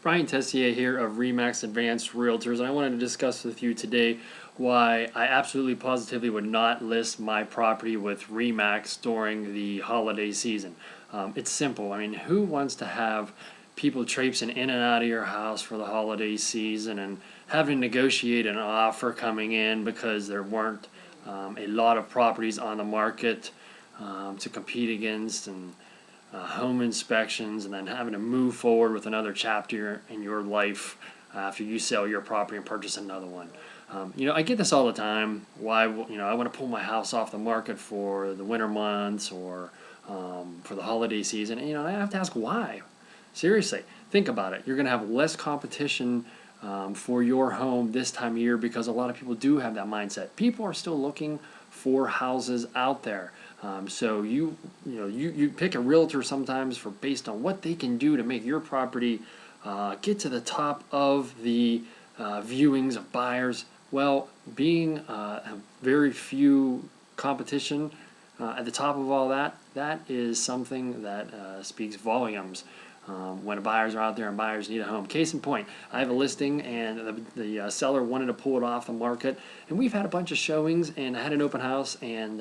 Brian Tessier here of REMAX Advanced Realtors. I wanted to discuss with you today why I absolutely positively would not list my property with REMAX during the holiday season. It's simple. I mean, who wants to have people traipsing in and out of your house for the holiday season and having to negotiate an offer coming in because there weren't a lot of properties on the market to compete against, and home inspections, and then having to move forward with another chapter in your life after you sell your property and purchase another one. I get this all the time. Why, I want to pull my house off the market for the winter months or for the holiday season. And, I have to ask why. Seriously, think about it. You're going to have less competition for your home this time of year because a lot of people do have that mindset. People are still looking for houses out there. So you pick a realtor sometimes for based on what they can do to make your property get to the top of the viewings of buyers. Well, being very few competition at the top of all that, that is something that speaks volumes. When buyers are out there and buyers need a home. Case in point, I have a listing and the seller wanted to pull it off the market, and we've had a bunch of showings, and I had an open house, and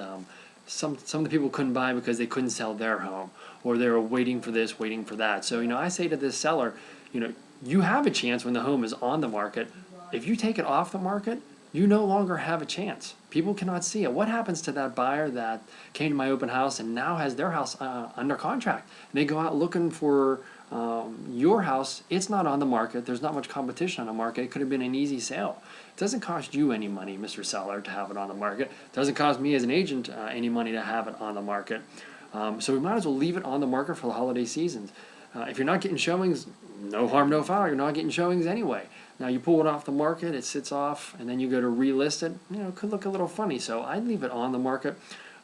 some of the people couldn't buy because they couldn't sell their home, or they were waiting for this, waiting for that. So I say to this seller, you have a chance when the home is on the market. If you take it off the market, you no longer have a chance. People cannot see it. What happens to that buyer that came to my open house and now has their house under contract? And they go out looking for your house. It's not on the market. There's not much competition on the market. It could have been an easy sale. It doesn't cost you any money, Mr. Seller, to have it on the market. It doesn't cost me as an agent any money to have it on the market. So we might as well leave it on the market for the holiday seasons. If you're not getting showings, no harm, no foul. You're not getting showings anyway. Now you pull it off the market, it sits off, and then you go to relist it. It could look a little funny. So I'd leave it on the market.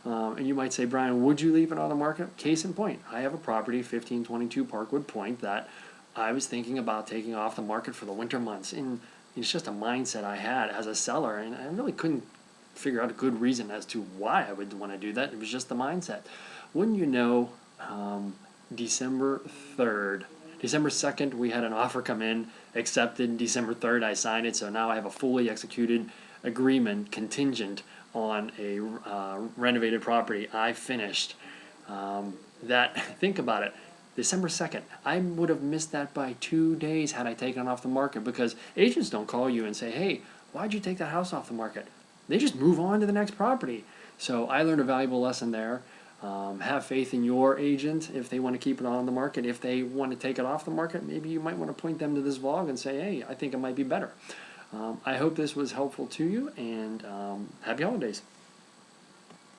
And you might say, Brian, would you leave it on the market? Case in point, I have a property, 1522 Parkwood Point, that I was thinking about taking off the market for the winter months. And it's just a mindset I had as a seller, and I really couldn't figure out a good reason as to why I would want to do that. It was just the mindset. Wouldn't you know, December 3rd, December 2nd, we had an offer come in, accepted. December 3rd, I signed it, so now I have a fully executed agreement contingent on a renovated property I finished. Think about it, December 2nd, I would have missed that by 2 days had I taken it off the market, because agents don't call you and say, hey, why'd you take that house off the market? They just move on to the next property. So I learned a valuable lesson there. Have faith in your agent if they want to keep it on the market. If they want to take it off the market, maybe you might want to point them to this vlog and say, hey, I think it might be better. I hope this was helpful to you, and happy holidays.